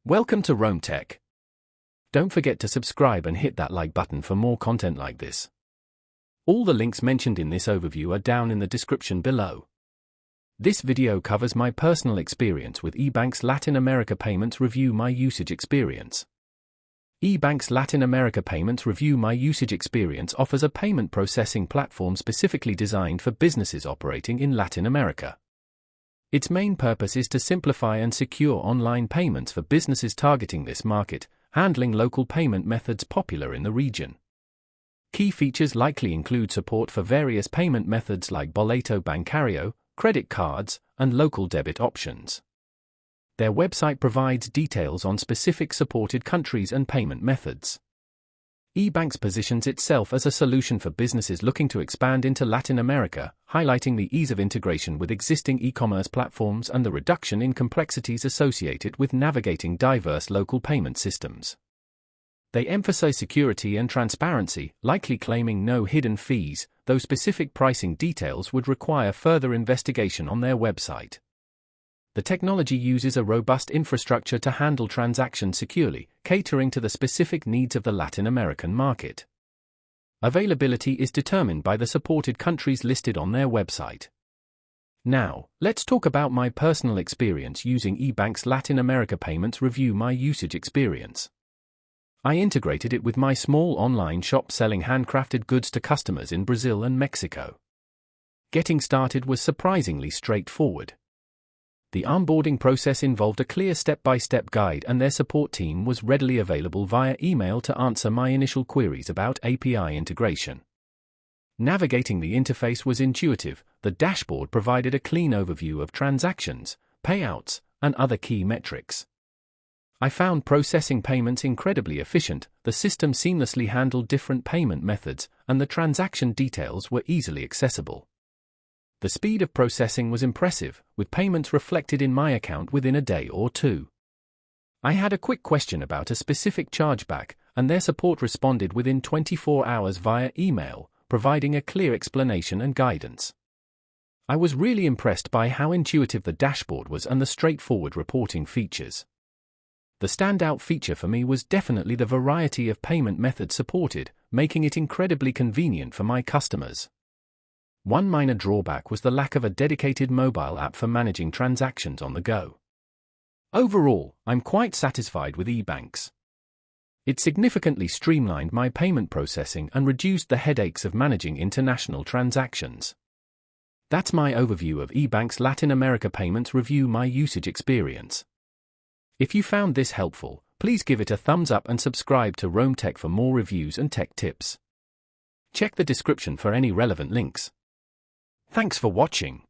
Welcome to Rome Tech. Don't forget to subscribe and hit that like button for more content like this. All the links mentioned in this overview are down in the description below. This video covers my personal experience with EBANX Latin America Payments. Review my usage experience. EBANX Latin America Payments. Review my usage experience offers a payment processing platform specifically designed for businesses operating in Latin America. Its main purpose is to simplify and secure online payments for businesses targeting this market, handling local payment methods popular in the region. Key features likely include support for various payment methods like boleto bancario, credit cards, and local debit options. Their website provides details on specific supported countries and payment methods. EBANX positions itself as a solution for businesses looking to expand into Latin America, highlighting the ease of integration with existing e-commerce platforms and the reduction in complexities associated with navigating diverse local payment systems. They emphasize security and transparency, likely claiming no hidden fees, though specific pricing details would require further investigation on their website. The technology uses a robust infrastructure to handle transactions securely, catering to the specific needs of the Latin American market. Availability is determined by the supported countries listed on their website. Now, let's talk about my personal experience using EBANX Latin America Payments. Review my usage experience. I integrated it with my small online shop selling handcrafted goods to customers in Brazil and Mexico. Getting started was surprisingly straightforward. The onboarding process involved a clear step-by-step guide, and their support team was readily available via email to answer my initial queries about API integration. Navigating the interface was intuitive. The dashboard provided a clean overview of transactions, payouts, and other key metrics. I found processing payments incredibly efficient. The system seamlessly handled different payment methods, and the transaction details were easily accessible. The speed of processing was impressive, with payments reflected in my account within a day or two. I had a quick question about a specific chargeback, and their support responded within 24 hours via email, providing a clear explanation and guidance. I was really impressed by how intuitive the dashboard was and the straightforward reporting features. The standout feature for me was definitely the variety of payment methods supported, making it incredibly convenient for my customers. One minor drawback was the lack of a dedicated mobile app for managing transactions on the go. Overall, I'm quite satisfied with EBANX. It significantly streamlined my payment processing and reduced the headaches of managing international transactions. That's my overview of EBANX Latin America Payments. Review my usage experience. If you found this helpful, please give it a thumbs up and subscribe to Rome Tech for more reviews and tech tips. Check the description for any relevant links. Thanks for watching.